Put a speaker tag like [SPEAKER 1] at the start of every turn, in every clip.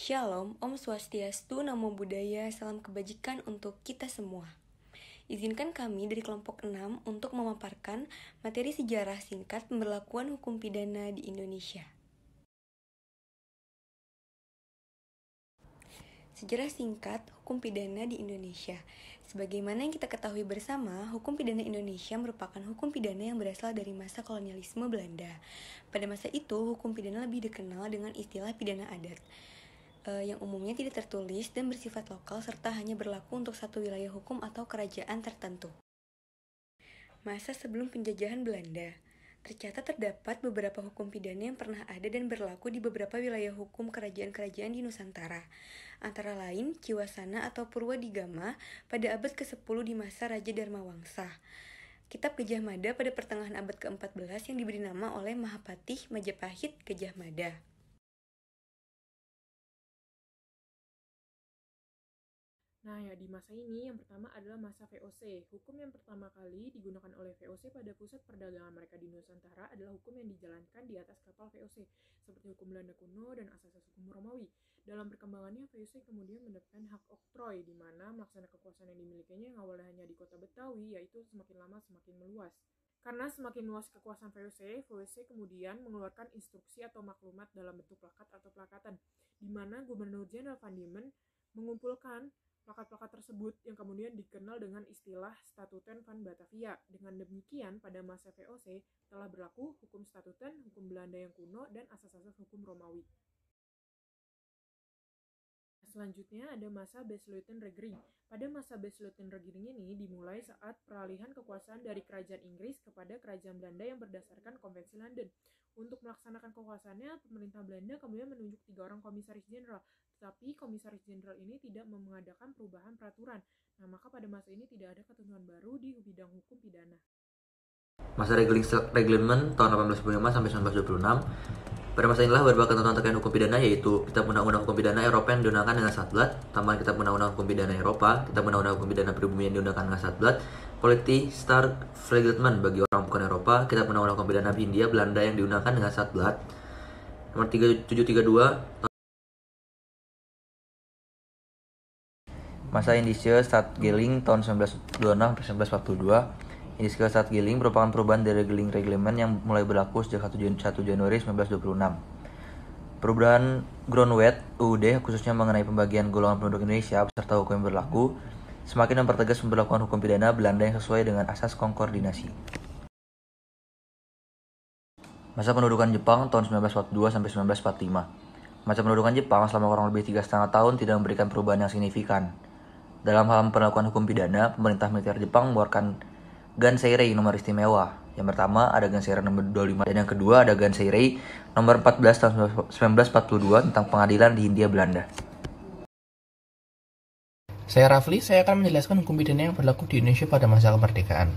[SPEAKER 1] Shalom, Om Swastiastu, Namo Buddhaya, salam kebajikan untuk kita semua. Izinkan kami dari kelompok 6 untuk memaparkan materi sejarah singkat pemberlakuan hukum pidana di Indonesia. Sejarah singkat hukum pidana di Indonesia. Sebagaimana yang kita ketahui bersama, hukum pidana Indonesia merupakan hukum pidana yang berasal dari masa kolonialisme Belanda. Pada masa itu, hukum pidana lebih dikenal dengan istilah pidana adat, yang umumnya tidak tertulis dan bersifat lokal serta hanya berlaku untuk satu wilayah hukum atau kerajaan tertentu. Masa sebelum penjajahan Belanda, tercatat terdapat beberapa hukum pidana yang pernah ada dan berlaku di beberapa wilayah hukum kerajaan-kerajaan di Nusantara, antara lain Ciwasana atau Purwadigama pada abad ke-10 di masa Raja Dharmawangsa, Kitab Gajah Mada pada pertengahan abad ke-14 yang diberi nama oleh Mahapatih Majapahit Gajah Mada.
[SPEAKER 2] Nah ya, di masa ini yang pertama adalah masa VOC. Hukum yang pertama kali digunakan oleh VOC pada pusat perdagangan mereka di Nusantara adalah hukum yang dijalankan di atas kapal VOC, seperti hukum Belanda kuno dan asas-asas hukum Romawi. Dalam perkembangannya, VOC kemudian mendapatkan hak oktroy, di mana melaksanakan kekuasaan yang dimilikinya yang awalnya hanya di kota Betawi, yaitu semakin lama semakin meluas. Karena semakin luas kekuasaan VOC kemudian mengeluarkan instruksi atau maklumat dalam bentuk plakat atau plakatan, di mana Gubernur Jenderal Van Diemen mengumpulkan plakat-plakat tersebut yang kemudian dikenal dengan istilah Statuten van Batavia. Dengan demikian, pada masa VOC telah berlaku hukum statuten, hukum Belanda yang kuno, dan asas-asas hukum Romawi. Selanjutnya ada masa Basleuten-Regering. Pada masa Basleuten-Regering ini dimulai saat peralihan kekuasaan dari kerajaan Inggris kepada kerajaan Belanda yang berdasarkan Konvensi London. Untuk melaksanakan kekuasaannya, pemerintah Belanda kemudian menunjuk 3 orang komisaris jenderal. Tetapi komisaris jenderal ini tidak mengadakan perubahan peraturan. Nah, maka pada masa ini tidak ada ketentuan baru di bidang hukum pidana.
[SPEAKER 3] Masa Reglement tahun 1825 sampai 1926. Pada masa inilah beberapa ketentuan terkait hukum pidana, yaitu Kitab Undang-Undang Hukum Pidana Eropa yang diundangkan dengan Satblat, tambahan Kitab Undang-Undang Hukum Pidana Eropa, Kitab Undang-Undang Hukum Pidana Pribumi yang diundangkan dengan Satblat, Polity Star Reglement bagi orang bukan Eropa, Kitab Undang-Undang Hukum Pidana Hindia Belanda yang diundangkan dengan Satblat, nomor 3732. Masa Indische Staatgeling tahun 1926-1942. Indische Staatgeling merupakan perubahan dari Reglement yang mulai berlaku sejak 1 Januari 1926. Perubahan Grondwet UUD khususnya mengenai pembagian golongan penduduk Indonesia beserta hukum yang berlaku semakin mempertegas pemberlakuan hukum pidana Belanda yang sesuai dengan asas konkordinasi. Masa pendudukan Jepang tahun 1942 sampai 1945. Masa pendudukan Jepang selama kurang lebih 3,5 tahun tidak memberikan perubahan yang signifikan. Dalam hal pemberlakuan hukum pidana, pemerintah militer Jepang mengeluarkan Ganseirei nomor istimewa. Yang pertama ada Ganseirei nomor 25 dan yang kedua ada Ganseirei nomor 14 tahun 1942 tentang pengadilan di Hindia Belanda.
[SPEAKER 4] Saya Rafli, saya akan menjelaskan hukum pidana yang berlaku di Indonesia pada masa kemerdekaan.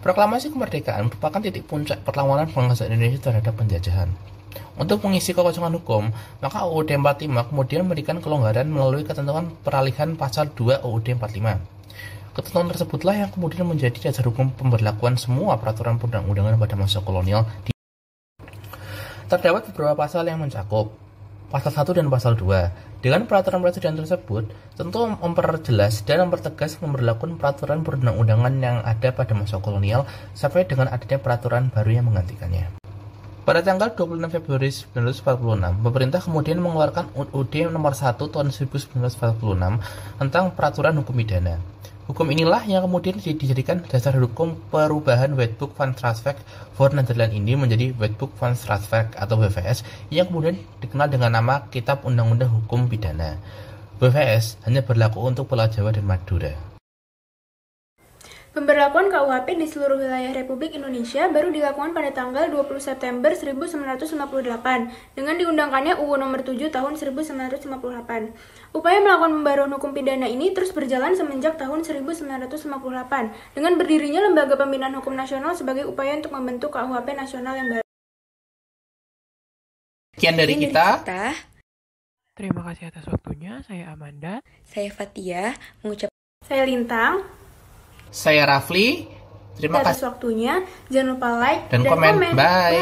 [SPEAKER 4] Proklamasi kemerdekaan merupakan titik puncak perlawanan bangsa Indonesia terhadap penjajahan. Untuk mengisi kekosongan hukum, maka UUD 45 kemudian memberikan kelonggaran melalui ketentuan peralihan pasal 2 UUD 45. Ketentuan tersebutlah yang kemudian menjadi dasar hukum pemberlakuan semua peraturan perundang-undangan pada masa kolonial. Terdapat beberapa pasal yang mencakup pasal 1 dan pasal 2. Dengan peraturan-peraturan tersebut, tentu memperjelas dan mempertegas pemberlakuan peraturan perundang-undangan yang ada pada masa kolonial sampai dengan adanya peraturan baru yang menggantikannya. Pada tanggal 26 Februari 1946, pemerintah kemudian mengeluarkan UUD nomor 1 tahun 1946 tentang peraturan hukum pidana. Hukum inilah yang kemudian dijadikan dasar hukum perubahan Wetboek van Strafrecht voor Nederland ini menjadi Wetboek van Strafrecht atau WVS yang kemudian dikenal dengan nama Kitab Undang-Undang Hukum Pidana. WVS hanya berlaku untuk Pulau Jawa dan Madura.
[SPEAKER 5] Pemberlakuan KUHP di seluruh wilayah Republik Indonesia baru dilakukan pada tanggal 20 September 1958 dengan diundangkannya UU nomor 7 tahun 1958. Upaya melakukan pembaruan hukum pidana ini terus berjalan semenjak tahun 1958 dengan berdirinya Lembaga Pembinaan Hukum Nasional sebagai upaya untuk membentuk KUHP nasional yang baru.
[SPEAKER 4] Sekian dari kita.
[SPEAKER 2] Terima kasih atas waktunya. Saya Amanda.
[SPEAKER 1] Saya Fatia,
[SPEAKER 5] Saya Lintang.
[SPEAKER 4] Saya Rafli. Terima kasih
[SPEAKER 5] atas waktunya. Jangan lupa like
[SPEAKER 4] dan komen. Bye.